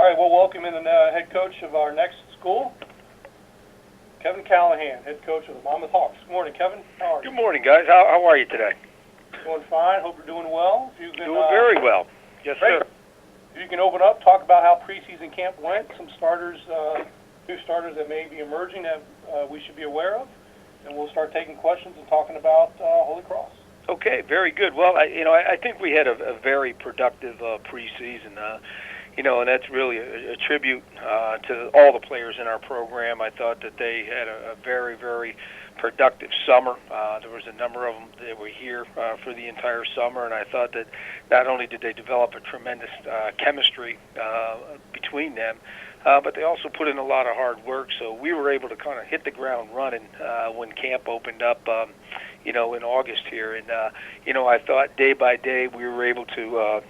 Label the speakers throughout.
Speaker 1: All right, we'll welcome in the head coach of our next school, Kevin Callahan, head coach of the Monmouth Hawks. Good morning, Kevin. How are you?
Speaker 2: Good morning, guys. How are you today?
Speaker 1: Doing fine. Hope you're doing well. If you can,
Speaker 2: doing very well. Yes,
Speaker 1: great.
Speaker 2: sir.
Speaker 1: If you can open up, talk about how preseason camp went, some starters, new starters that may be emerging that we should be aware of, and we'll start taking questions and talking about Holy Cross.
Speaker 2: Okay, very good. Well, I think we had a very productive preseason. And that's really a tribute to all the players in our program. I thought that they had a very, very productive summer. There was a number of them that were here for the entire summer, and I thought that not only did they develop a tremendous chemistry between them, but they also put in a lot of hard work. So we were able to kind of hit the ground running when camp opened up, in August here. And, I thought day by day we were able to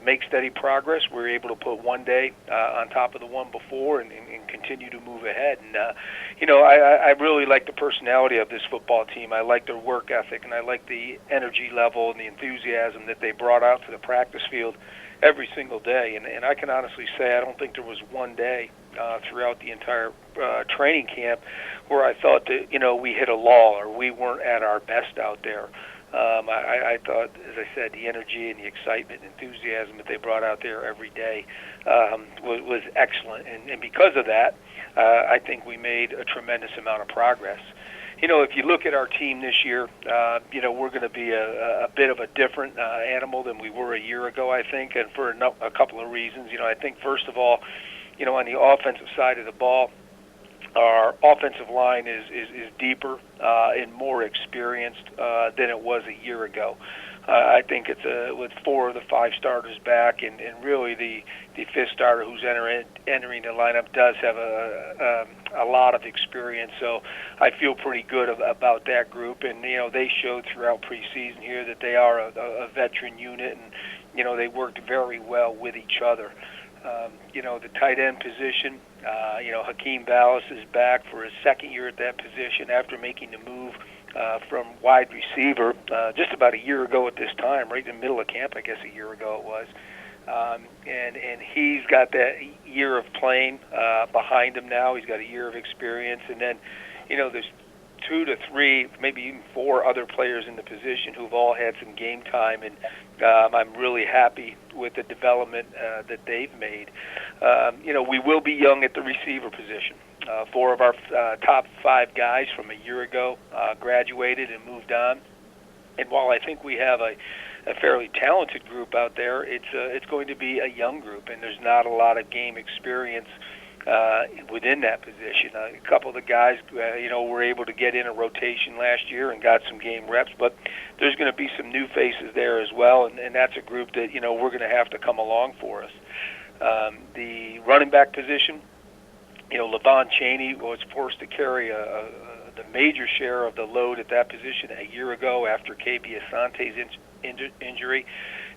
Speaker 2: make steady progress. We were able to put one day on top of the one before and continue to move ahead. And, I really like the personality of this football team. I like their work ethic, and I like the energy level and the enthusiasm that they brought out to the practice field every single day. And I can honestly say I don't think there was one day throughout the entire training camp where I thought that, we hit a lull or we weren't at our best out there. I thought, as I said, the energy and the excitement and enthusiasm that they brought out there every day was excellent. And because of that, I think we made a tremendous amount of progress. If you look at our team this year, we're going to be a bit of a different animal than we were a year ago, I think, and for a couple of reasons. I think, first of all, on the offensive side of the ball, our offensive line is deeper and more experienced than it was a year ago. I think it's with 4 of the 5 starters back, and really the 5th starter who's entering the lineup does have a lot of experience. So I feel pretty good about that group. And they showed throughout preseason here that they are a veteran unit, and they worked very well with each other. The tight end position, Hakeem Ballas is back for his second year at that position after making the move from wide receiver just about a year ago at this time, right in the middle of camp, I guess a year ago it was. And he's got that year of playing behind him now. He's got a year of experience. And then, there's 2 to 3, maybe even 4 other players in the position who've all had some game time, and I'm really happy with the development that they've made. We will be young at the receiver position. 4 of our top 5 guys from a year ago graduated and moved on. And while I think we have a fairly talented group out there, it's going to be a young group, and there's not a lot of game experience within that position. A couple of the guys, were able to get in a rotation last year and got some game reps, but there's going to be some new faces there as well, and that's a group that, we're going to have to come along for us. The running back position, Levon Chaney was forced to carry the major share of the load at that position a year ago after KB Asante's injury,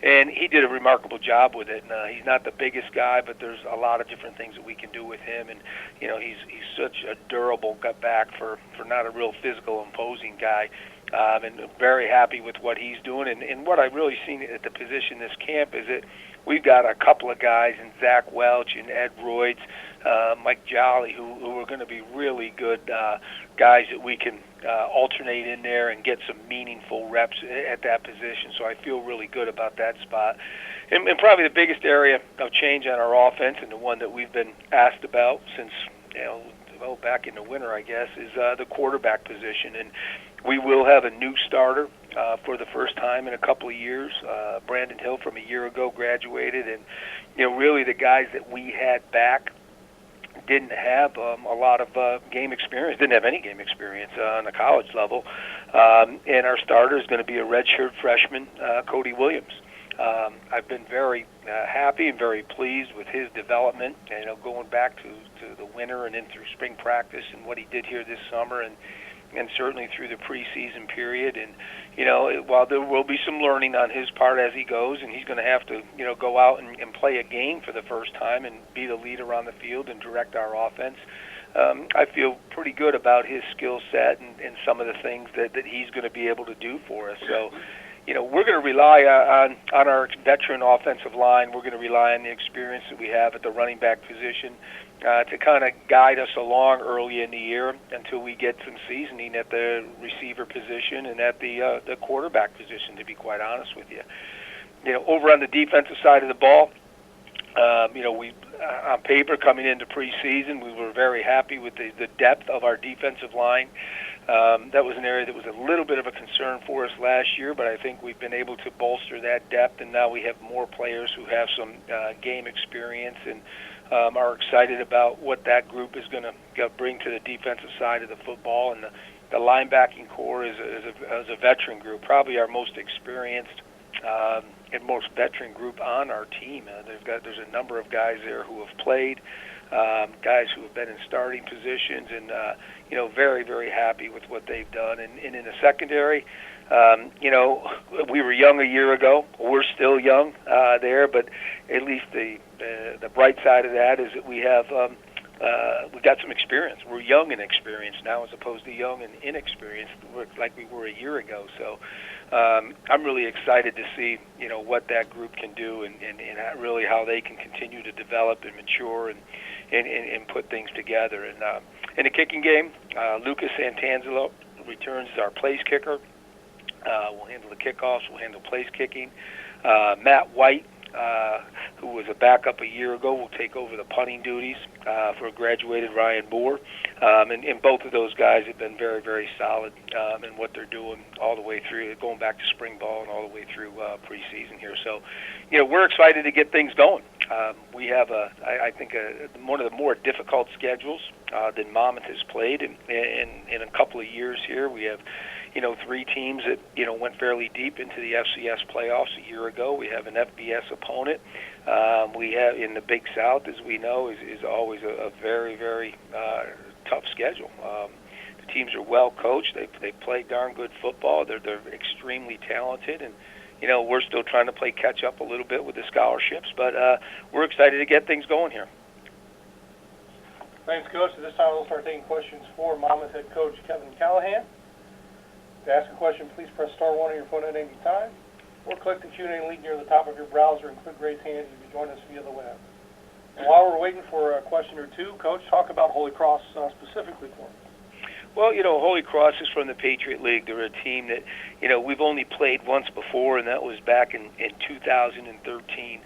Speaker 2: and he did a remarkable job with it. And, he's not the biggest guy, but there's a lot of different things that we can do with him, and he's such a durable back for not a real physical, imposing guy. And very happy with what he's doing. And what I've really seen at the position this camp is that we've got a couple of guys in Zach Welch and Ed Royds, Mike Jolly, who are going to be really good guys that we can alternate in there and get some meaningful reps at that position. So I feel really good about that spot. And probably the biggest area of change on our offense, and the one that we've been asked about since, back in the winter, I guess, is the quarterback position. And we will have a new starter for the first time in a couple of years. Brandon Hill from a year ago graduated, and really the guys that we had back didn't have a lot of game experience, didn't have any game experience on the college level. And our starter is going to be a redshirt freshman, Cody Williams. I've been very happy and very pleased with his development, going back to the winter and then through spring practice and what he did here this summer, and certainly through the preseason period. And while there will be some learning on his part as he goes, and he's going to have to go out and play a game for the first time and be the leader on the field and direct our offense, I feel pretty good about his skill set and some of the things that he's going to be able to do for us. So we're going to rely on our veteran offensive line. We're going to rely on the experience that we have at the running back position to kind of guide us along early in the year until we get some seasoning at the receiver position and at the quarterback position, to be quite honest with you. Over on the defensive side of the ball, we on paper coming into preseason, we were very happy with the depth of our defensive line. That was an area that was a little bit of a concern for us last year, but I think we've been able to bolster that depth, and now we have more players who have some game experience and are excited about what that group is going to bring to the defensive side of the football. And the linebacking core is a veteran group, probably our most experienced and most veteran group on our team. There's a number of guys there who have played, guys who have been in starting positions, and very, very happy with what they've done. And in the secondary, we were young a year ago. We're still young there, but at least the bright side of that is that we've got some experience. We're young and experienced now, as opposed to young and inexperienced like we were a year ago. So I'm really excited to see what that group can do and really how they can continue to develop and mature and put things together. And in the kicking game, Lucas Santangelo returns as our place kicker. We'll handle the kickoffs. We'll handle place kicking. Matt White, who was a backup a year ago, will take over the punting duties for graduated Ryan Moore. And both of those guys have been very, very solid in what they're doing all the way through, going back to spring ball and all the way through preseason here. So, we're excited to get things going. We have, I think, one of the more difficult schedules than Monmouth has played in a couple of years here. We have, 3 teams that, went fairly deep into the FCS playoffs a year ago. We have an FBS opponent. We have in the Big South, as we know, is always a very, very tough schedule. The teams are well coached. They play darn good football. They're extremely talented, and we're still trying to play catch up a little bit with the scholarships, but we're excited to get things going here.
Speaker 1: Thanks, Coach. At this time, we'll start taking questions for Monmouth head coach Kevin Callahan. To ask a question, please press *1 on your phone at any time, or click the Q&A link near the top of your browser and click raise hand if you join us via the web. And while we're waiting for a question or two, Coach, talk about Holy Cross specifically for me.
Speaker 2: Well, Holy Cross is from the Patriot League. They're a team that, we've only played once before, and that was back in 2013.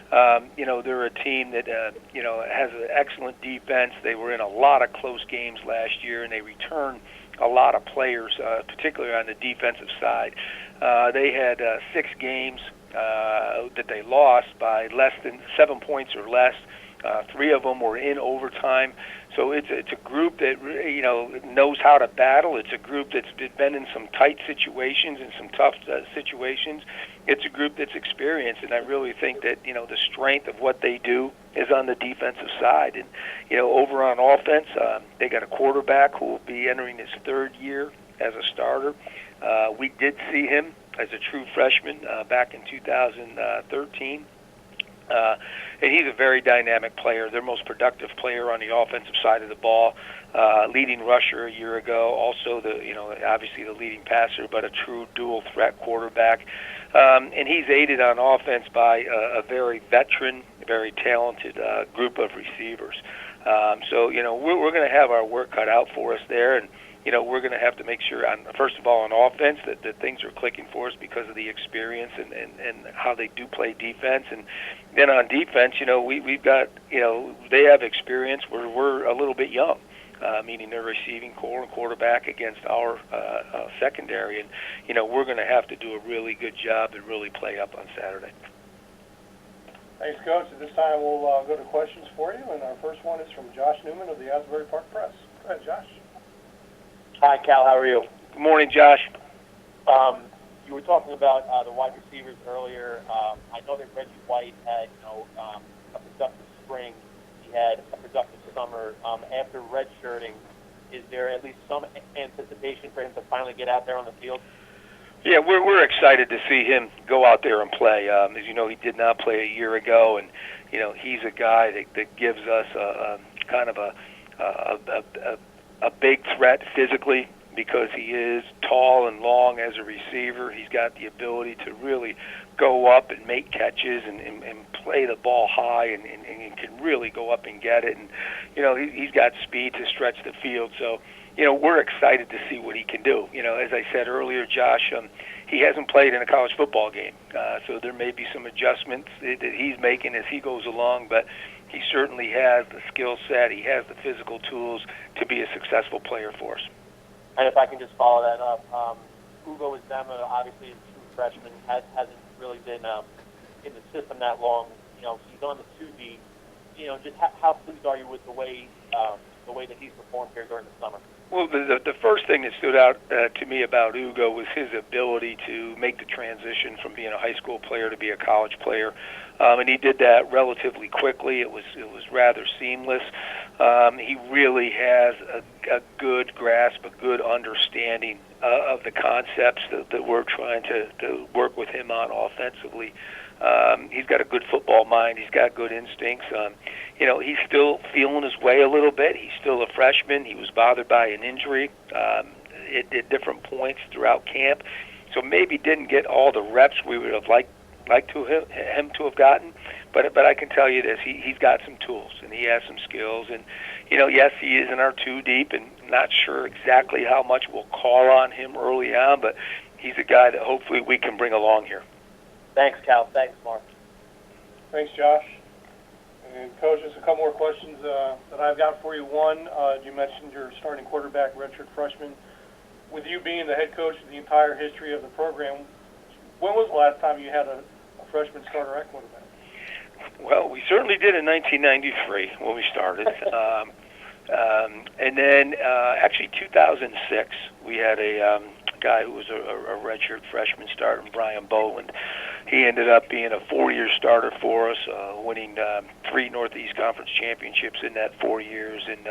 Speaker 2: They're a team that, has an excellent defense. They were in a lot of close games last year, and they returned a lot of players, particularly on the defensive side. They had 6 games that they lost by less than 7 points or less. 3 of them were in overtime. So it's a group that knows how to battle. It's a group that's been in some tight situations and some tough situations. It's a group that's experienced, and I really think that the strength of what they do is on the defensive side. And over on offense, they got a quarterback who will be entering his 3rd year as a starter. We did see him as a true freshman back in 2013. And he's a very dynamic player, their most productive player on the offensive side of the ball, leading rusher a year ago, also obviously the leading passer, but a true dual threat quarterback. And he's aided on offense by a very veteran, very talented group of receivers. So we're going to have our work cut out for us there, and we're going to have to make sure, first of all, on offense, that things are clicking for us because of the experience and how they do play defense. And then on defense, we've got, they have experience where we're a little bit young, meaning their receiving core and quarterback against our secondary. And, we're going to have to do a really good job and really play up on Saturday.
Speaker 1: Thanks, Coach. At this time, we'll go to questions for you. And our first one is from Josh Newman of the Asbury Park Press. Go ahead, Josh.
Speaker 3: Hi, Cal. How are you?
Speaker 2: Good morning, Josh.
Speaker 3: You were talking about the wide receivers earlier. I know that Reggie White had, a productive spring. He had a productive summer. After redshirting, is there at least some anticipation for him to finally get out there on the field?
Speaker 2: Yeah, we're excited to see him go out there and play. As you know, he did not play a year ago, and he's a guy that gives us a kind of a big threat physically because he is tall and long as a receiver. He's got the ability to really go up and make catches and play the ball high and can really go up and get it. And, he's got speed to stretch the field. So, we're excited to see what he can do. As I said earlier, Josh, he hasn't played in a college football game. So there may be some adjustments that he's making as he goes along, but he certainly has the skill set. He has the physical tools to be a successful player for us.
Speaker 3: And if I can just follow that up, Ugo Izema, obviously is a true freshman, hasn't really been in the system that long. He's on the 2D. Just how pleased are you with the way that he's performed here during the summer?
Speaker 2: Well, the first thing that stood out to me about Ugo was his ability to make the transition from being a high school player to be a college player, and he did that relatively quickly. It was rather seamless. He really has a good grasp, a good understanding of the concepts that we're trying to work with him on offensively. He's got a good football mind. He's got good instincts. He's still feeling his way a little bit. He's still a freshman. He was bothered by an injury at different points throughout camp, so maybe didn't get all the reps we would have liked him to have gotten. But I can tell you this: he's got some tools and he has some skills. And yes, he is in our 2 deep, and not sure exactly how much we'll call on him early on, but he's a guy that hopefully we can bring along here.
Speaker 3: Thanks, Cal. Thanks, Mark.
Speaker 1: Thanks, Josh. And Coach, just a couple more questions that I've got for you. One, you mentioned your starting quarterback, redshirt freshman. With you being the head coach of the entire history of the program, when was the last time you had a freshman starter at quarterback?
Speaker 2: Well, we certainly did in 1993 when we started. And then actually 2006, we had a guy who was a redshirt freshman starter, Brian Boland. He ended up being a 4-year starter for us, winning 3 Northeast Conference championships in that 4 years, and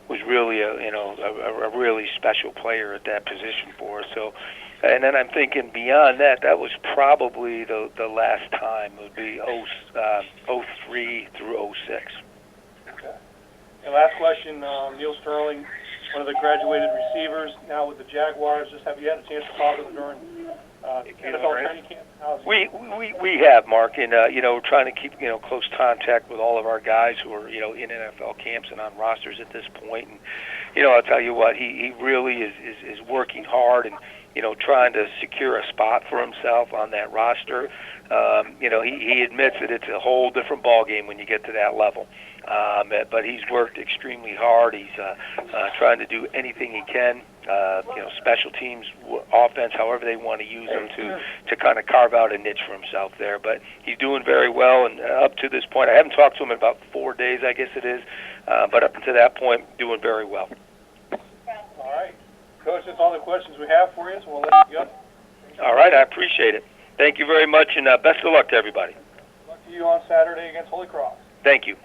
Speaker 2: was really a really special player at that position for us. So, and then I'm thinking beyond that, that was probably the last time. It would be 03 through 06.
Speaker 1: Okay. And last question, Neil Sterling, one of the graduated receivers, now with the Jaguars. Just have you had a chance to talk with him during NFL training camp?
Speaker 2: We have, Mark, and we're trying to keep close contact with all of our guys who are in NFL camps and on rosters at this point. And I'll tell you what, he really is working hard and trying to secure a spot for himself on that roster. He admits that it's a whole different ball game when you get to that level. But he's worked extremely hard. He's trying to do anything he can, special teams, offense, however they want to use him to kind of carve out a niche for himself there. But he's doing very well, and up to this point, I haven't talked to him in about 4 days, I guess it is, but up to that point, doing very well.
Speaker 1: All right. Coach, that's all the questions we have for you, so we'll let you go.
Speaker 2: All right, I appreciate it. Thank you very much, and best of luck to everybody.
Speaker 1: Good luck to you on Saturday against Holy Cross.
Speaker 2: Thank you.